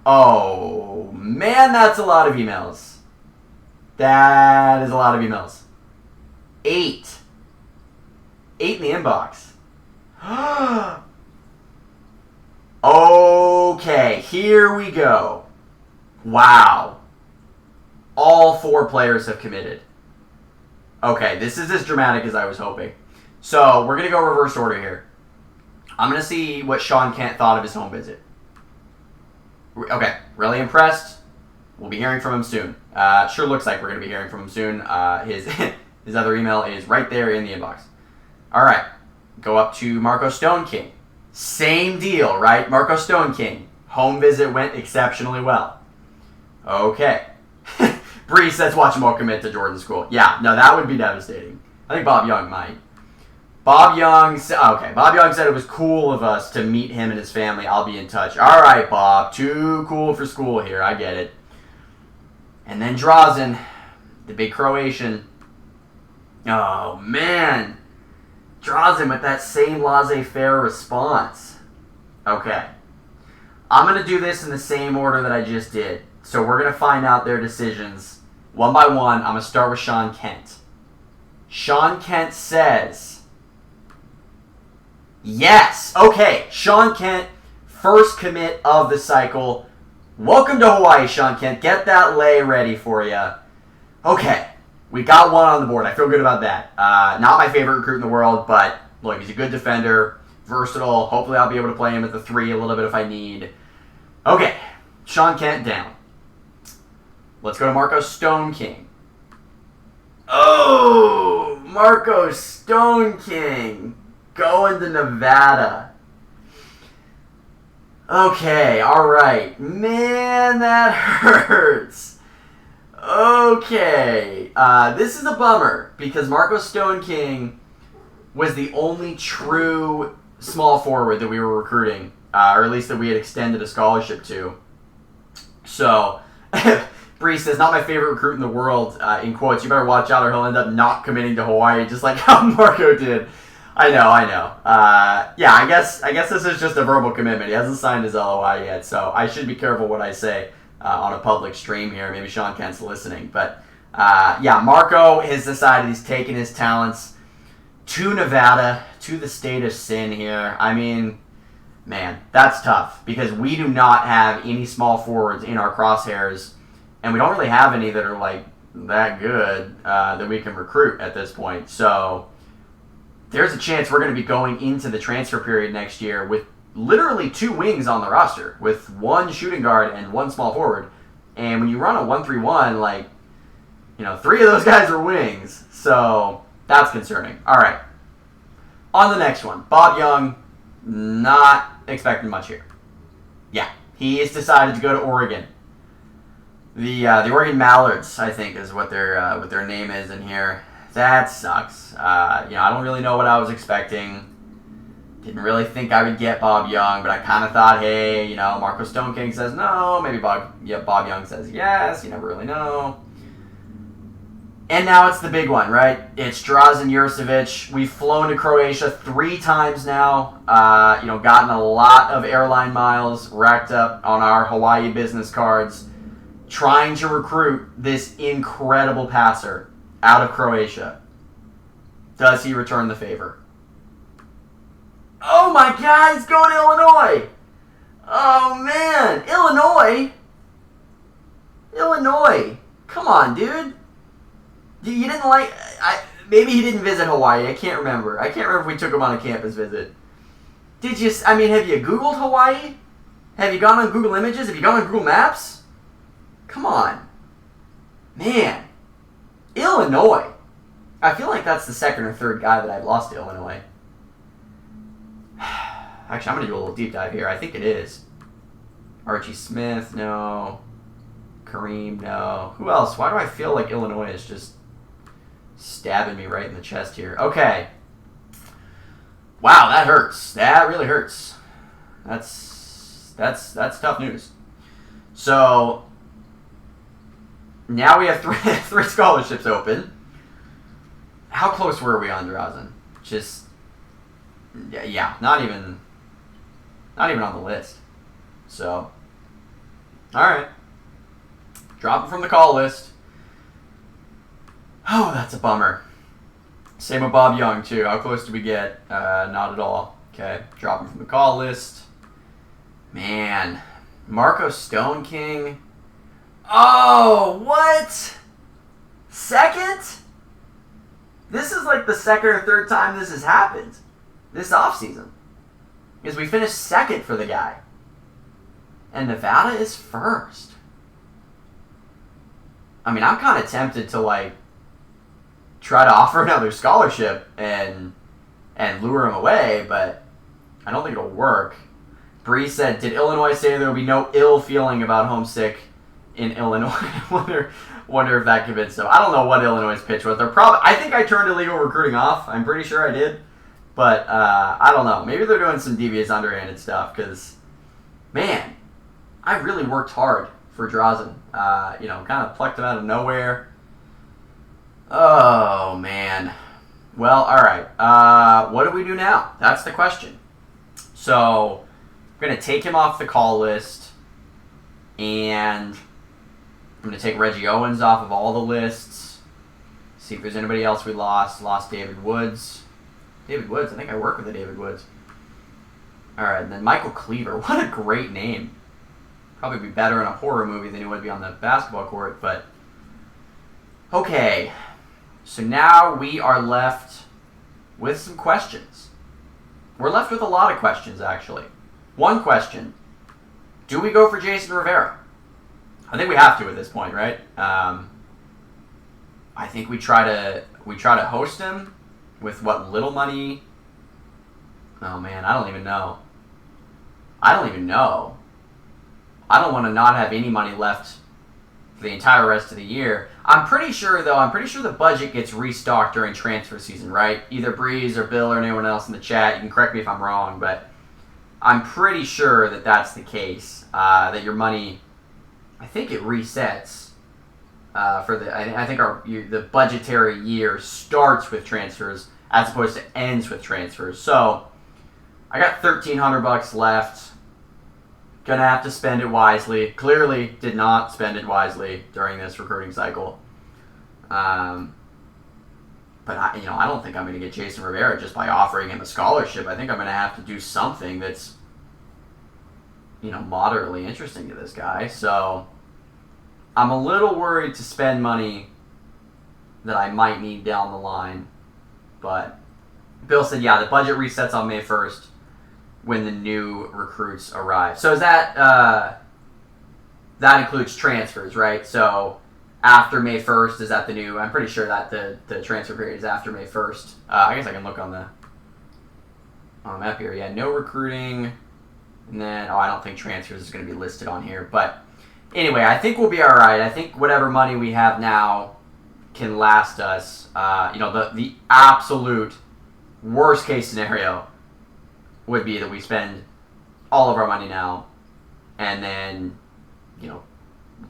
Oh, man, that's a lot of emails. That is a lot of emails. 8 in the inbox. here we go. Wow. All 4 players have committed. Okay, this is as dramatic as I was hoping. So, we're going to go reverse order here. I'm going to see what Sean Kent thought of his home visit. Okay, really impressed. We'll be hearing from him soon. Sure looks like we're going to be hearing from him soon. His other email is right there in the inbox. All right, go up to Marco STONEKING. Same deal, right? Marco STONEKING. Home visit went exceptionally well. Okay. Bree says watch him all commit to Jordan School. Yeah, no, that would be devastating. I think Bob Young might. Bob Young said it was cool of us to meet him and his family. I'll be in touch. All right, Bob. Too cool for school here. I get it. And then Drazen, the big Croatian. Oh, man. Drazen with that same laissez-faire response. Okay. I'm going to do this in the same order that I just did. So we're going to find out their decisions one by one. I'm going to start with Sean Kent. Sean Kent says, yes. Okay, Sean Kent, first commit of the cycle. Welcome to Hawaii, Sean Kent. Get that lay ready for you. Okay, we got one on the board. I feel good about that. Not my favorite recruit in the world, but look, he's a good defender, versatile. Hopefully I'll be able to play him at the 3 a little bit if I need. Okay, Sean Kent down. Let's go to Marco STONEKING. Oh, Marco STONEKING going to Nevada. Okay, all right. Man, that hurts. Okay, this is a bummer because Marco STONEKING was the only true small forward that we were recruiting, or at least that we had extended a scholarship to. So, Bree says, not my favorite recruit in the world, in quotes. You better watch out or he'll end up not committing to Hawaii, just like how Marco did. I know. Yeah, I guess this is just a verbal commitment. He hasn't signed his LOI yet, so I should be careful what I say on a public stream here. Maybe Sean Kent's listening. But, yeah, Marco has decided he's taking his talents to Nevada, to the state of sin here. I mean, man, that's tough because we do not have any small forwards in our crosshairs, and we don't really have any that are, like, that good that we can recruit at this point. So there's a chance we're going to be going into the transfer period next year with literally 2 wings on the roster, with 1 shooting guard and 1 small forward. And when you run a 1-3-1, like, 3 of those guys are wings. So that's concerning. All right. On the next one, Bob Young, not expecting much here. Yeah, he has decided to go to Oregon. The Oregon Mallards, I think, is what their name is in here. That sucks. I don't really know what I was expecting. Didn't really think I would get Bob Young, but I kind of thought, hey, Marco STONEKING says no. Maybe Bob Young says yes. You never really know. And now it's the big one, right? It's Drazen Jurcevic. We've flown to Croatia 3 times now. Gotten a lot of airline miles racked up on our Hawaii business cards, trying to recruit this incredible passer out of Croatia. Does he return the favor? Oh my God, he's going to Illinois! Oh man, Illinois! Come on, dude. You didn't like... maybe he didn't visit Hawaii. I can't remember. I can't remember if we took him on a campus visit. Have you Googled Hawaii? Have you gone on Google Images? Have you gone on Google Maps? Come on. Man. Illinois. I feel like that's the 2nd or 3rd guy that I've lost to Illinois. Actually, I'm going to do a little deep dive here. I think it is. Archie Smith, no. Kareem, no. Who else? Why do I feel like Illinois is just stabbing me right in the chest here? Okay. Wow, that hurts. That really hurts. That's tough news. So now we have 3 scholarships open. How close were we on Drazen? Just, yeah, not even on the list. So, all right. Drop him from the call list. Oh, that's a bummer. Same with Bob Young, too. How close do we get? Not at all. Okay, drop him from the call list. Man, Marco STONEKING. Oh, what? Second? This is like the second or third time this has happened this offseason. Because we finished second for the guy. And Nevada is first. I mean, I'm kind of tempted to, like, try to offer another scholarship and lure him away, but I don't think it'll work. Bree said, did Illinois say there will be no ill feeling about homesick in Illinois? wonder if that convinced them. I don't know what Illinois' pitch was. I think I turned illegal recruiting off. I'm pretty sure I did. But I don't know. Maybe they're doing some devious underhanded stuff because, man, I really worked hard for Drazen. Kind of plucked him out of nowhere. Oh, man. Well, all right. What do we do now? That's the question. So, we're going to take him off the call list, and I'm going to take Reggie Owens off of all the lists. See if there's anybody else we lost. Lost David Woods. David Woods. I think I work with a David Woods. All right, and then Michael Cleaver. What a great name. Probably be better in a horror movie than he would be on the basketball court, but okay. So now we are left with some questions. We're left with a lot of questions, actually. One question. Do we go for Jason Rivera? I think we have to at this point, right? I think we try to host him with what little money. Oh man, I don't even know. I don't want to not have any money left for the entire rest of the year. I'm pretty sure the budget gets restocked during transfer season, right? Either Breeze or Bill or anyone else in the chat, you can correct me if I'm wrong, but I'm pretty sure that that's the case. That your money, I think it resets for the. I think the budgetary year starts with transfers as opposed to ends with transfers. So I got $1,300 left. Gonna have to spend it wisely. Clearly did not spend it wisely during this recruiting cycle. But I don't think I'm going to get Jason Rivera just by offering him a scholarship. I think I'm going to have to do something that's, moderately interesting to this guy. So I'm a little worried to spend money that I might need down the line. But Bill said, yeah, the budget resets on May 1st when the new recruits arrive. So is that includes transfers, right? So after May 1st, is that the new? I'm pretty sure that the transfer period is after May 1st. I guess I can look on the map here. Yeah, no recruiting. And then, I don't think transfers is going to be listed on here. But anyway, I think we'll be all right. I think whatever money we have now can last us. The absolute worst case scenario would be that we spend all of our money now and then,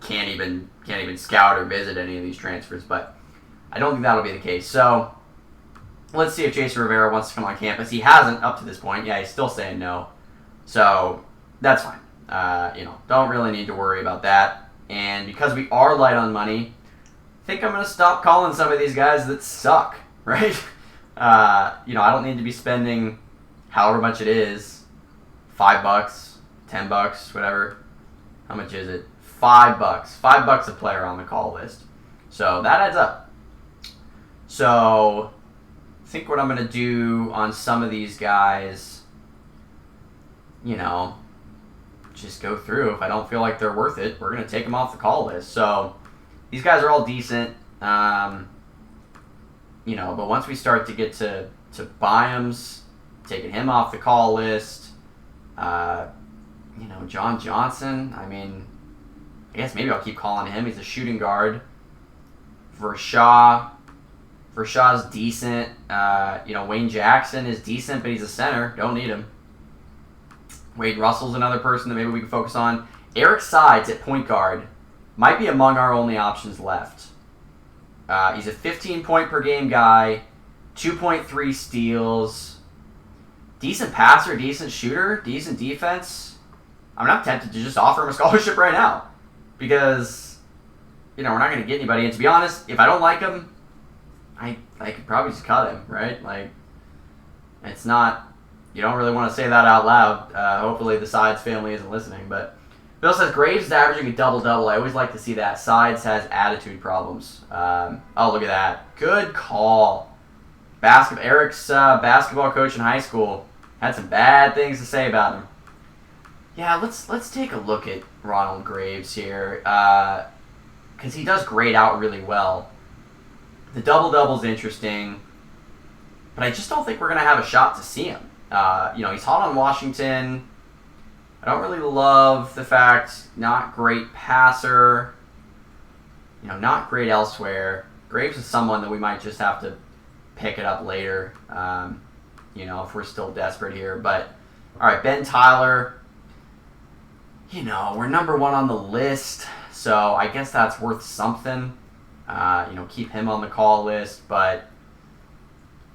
can't even scout or visit any of these transfers, but I don't think that'll be the case. So let's see if Jason Rivera wants to come on campus. He hasn't up to this point. Yeah, he's still saying no. So that's fine. Don't really need to worry about that. And because we are light on money, I think I'm going to stop calling some of these guys that suck, right? I don't need to be spending however much it is, $5, $10, whatever. How much is it? $5. $5 a player on the call list. So that adds up. So I think what I'm going to do on some of these guys, just go through. If I don't feel like they're worth it, we're going to take them off the call list. So these guys are all decent. But once we start to get to Byams, taking him off the call list, John Johnson, I guess maybe I'll keep calling him. He's a shooting guard. Vershaw's decent. Wayne Jackson is decent, but he's a center. Don't need him. Wade Russell's another person that maybe we can focus on. Eric Sides at point guard might be among our only options left. He's a 15-point per game guy, 2.3 steals, decent passer, decent shooter, decent defense. I'm tempted to just offer him a scholarship right now because, we're not going to get anybody. And to be honest, if I don't like him, I could probably just cut him, right? You don't really want to say that out loud. Hopefully the Sides family isn't listening, but Bill says Graves is averaging a double-double. I always like to see that. Sides has attitude problems. Oh, look at that. Good call. Eric's basketball coach in high school had some bad things to say about him. Yeah, let's take a look at Ronald Graves here, because he does grade out really well. The double-double's interesting, but I just don't think we're going to have a shot to see him. He's hot on Washington. I don't really love the fact, not great passer, not great elsewhere. Graves is someone that we might just have to pick it up later, if we're still desperate here. But, all right, Ben Tyler, we're number 1 on the list, so I guess that's worth something. Keep him on the call list, but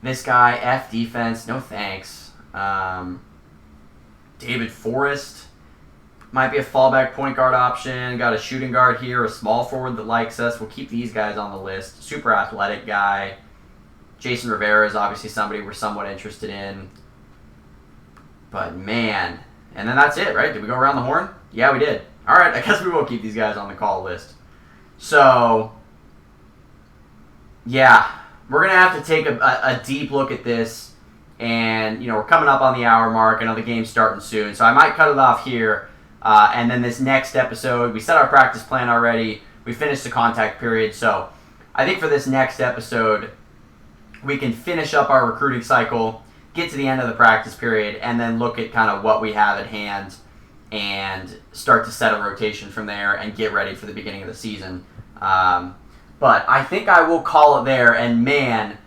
this guy, F defense, no thanks. David Forrest might be a fallback point guard option. Got a shooting guard here, a small forward that likes us. We'll keep these guys on the list. Super athletic guy. Jason Rivera is obviously somebody we're somewhat interested in. But man, and then that's it, right? Did we go around the horn? Yeah, we did. All right, I guess we will keep these guys on the call list. So, yeah, we're going to have to take a deep look at this. And, we're coming up on the hour mark. I know the game's starting soon. So I might cut it off here. And then this next episode, we set our practice plan already. We finished the contact period. So I think for this next episode, we can finish up our recruiting cycle, get to the end of the practice period, and then look at kind of what we have at hand and start to set a rotation from there and get ready for the beginning of the season. But I think I will call it there. And man,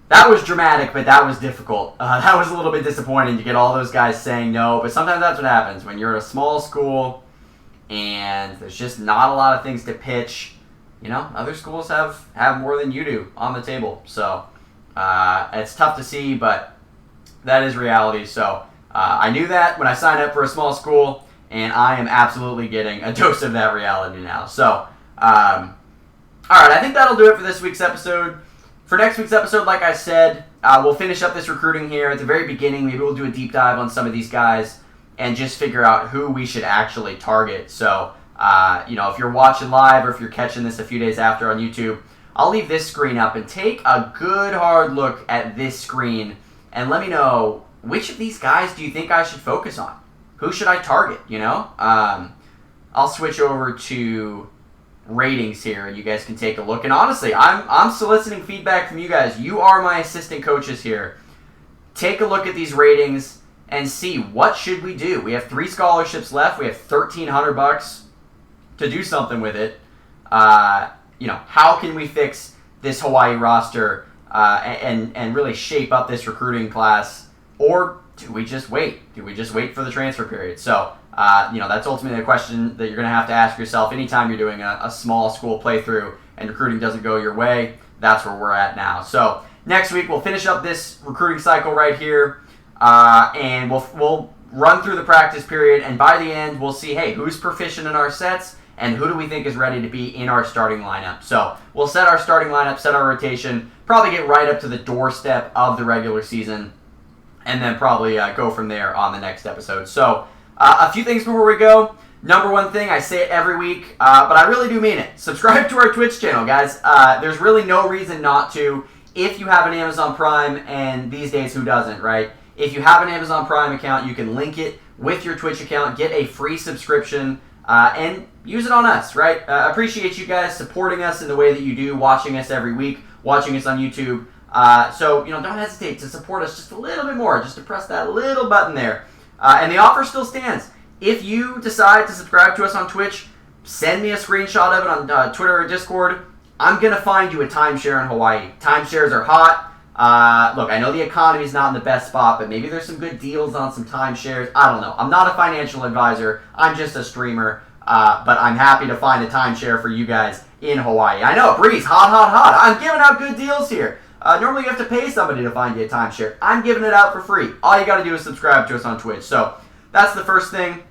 that was dramatic, but that was difficult. That was a little bit disappointing to get all those guys saying no, but sometimes that's what happens when you're at a small school and there's just not a lot of things to pitch. Other schools have more than you do on the table. So it's tough to see, but that is reality. So I knew that when I signed up for a small school, and I am absolutely getting a dose of that reality now. So, all right, I think that'll do it for this week's episode. For next week's episode, like I said, we'll finish up this recruiting here at the very beginning. Maybe we'll do a deep dive on some of these guys and just figure out who we should actually target. So, if you're watching live or if you're catching this a few days after on YouTube, I'll leave this screen up and take a good hard look at this screen and let me know, which of these guys do you think I should focus on? Who should I target, I'll switch over to ratings here and you guys can take a look. And honestly, I'm soliciting feedback from you guys. You are my assistant coaches here. Take a look at these ratings and see, what should we do? We have 3 scholarships left. We have $1,300 to do something with it. How can we fix this Hawaii roster and really shape up this recruiting class? Or do we just wait? Do we just wait for the transfer period? So, that's ultimately a question that you're going to have to ask yourself anytime you're doing a small school playthrough and recruiting doesn't go your way. That's where we're at now. So, next week we'll finish up this recruiting cycle right here, and we'll run through the practice period, and by the end we'll see, hey, who's proficient in our sets and who do we think is ready to be in our starting lineup. So, we'll set our starting lineup, set our rotation, probably get right up to the doorstep of the regular season, and then probably go from there on the next episode. So, a few things before we go. Number one thing, I say it every week, but I really do mean it. Subscribe to our Twitch channel, guys. There's really no reason not to if you have an Amazon Prime, and these days, who doesn't, right? If you have an Amazon Prime account, you can link it with your Twitch account, get a free subscription, and use it on us, right? Appreciate you guys supporting us in the way that you do, watching us every week, watching us on YouTube. So, don't hesitate to support us just a little bit more, just to press that little button there. And the offer still stands. If you decide to subscribe to us on Twitch, send me a screenshot of it on Twitter or Discord. I'm going to find you a timeshare in Hawaii. Timeshares are hot. Look, I know the economy's not in the best spot, but maybe there's some good deals on some timeshares. I don't know. I'm not a financial advisor. I'm just a streamer. But I'm happy to find a timeshare for you guys in Hawaii. I know, Breeze, hot. I'm giving out good deals here. Normally you have to pay somebody to find you a timeshare. I'm giving it out for free. All you got to do is subscribe to us on Twitch. So that's the first thing.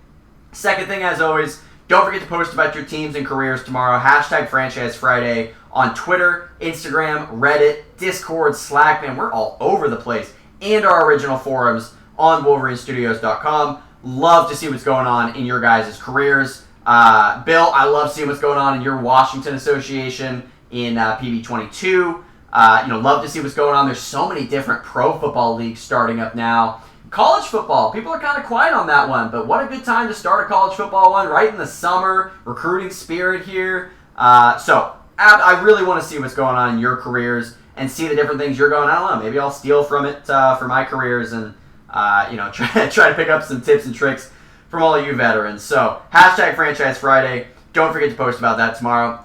Second thing, as always, don't forget to post about your teams and careers tomorrow. Hashtag Franchise Friday on Twitter, Instagram, Reddit, Discord, Slack. Man, we're all over the place. And our original forums on WolverineStudios.com. Love to see what's going on in your guys' careers. Bill, I love seeing what's going on in your Washington Association in PB22. Love to see what's going on. There's so many different pro football leagues starting up now. College football, people are kind of quiet on that one, but what a good time to start a college football one right in the summer, recruiting spirit here. So I really want to see what's going on in your careers and see the different things you're going. I don't know, maybe I'll steal from it for my careers and try to pick up some tips and tricks from all of you veterans. So hashtag Franchise Friday. Don't forget to post about that tomorrow.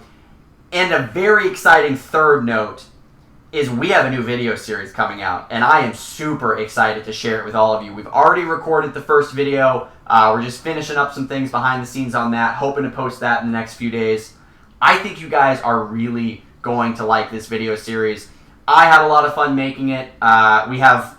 And a very exciting third note is we have a new video series coming out, and I am super excited to share it with all of you. We've already recorded the first video. We're just finishing up some things behind the scenes on that, hoping to post that in the next few days. I think you guys are really going to like this video series. I had a lot of fun making it. We have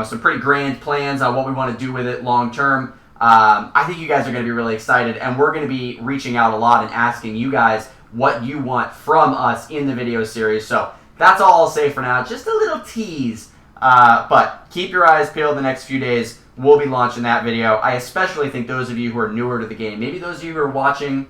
some pretty grand plans on what we want to do with it long term. I think you guys are going to be really excited, and we're going to be reaching out a lot and asking you guys what you want from us in the video series. So that's all I'll say for now. Just a little tease. But keep your eyes peeled the next few days. We'll be launching that video. I especially think those of you who are newer to the game, maybe those of you who are watching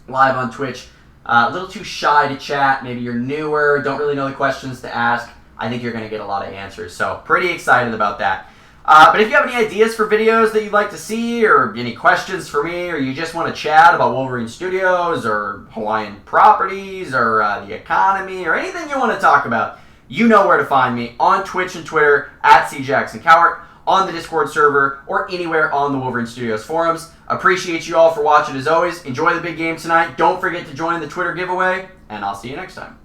live on Twitch, a little too shy to chat. Maybe you're newer, don't really know the questions to ask. I think you're going to get a lot of answers. So pretty excited about that. But if you have any ideas for videos that you'd like to see, or any questions for me, or you just want to chat about Wolverine Studios, or Hawaiian properties, or the economy, or anything you want to talk about, you know where to find me on Twitch and Twitter at CJacksonCowart, on the Discord server, or anywhere on the Wolverine Studios forums. Appreciate you all for watching as always. Enjoy the big game tonight. Don't forget to join the Twitter giveaway, and I'll see you next time.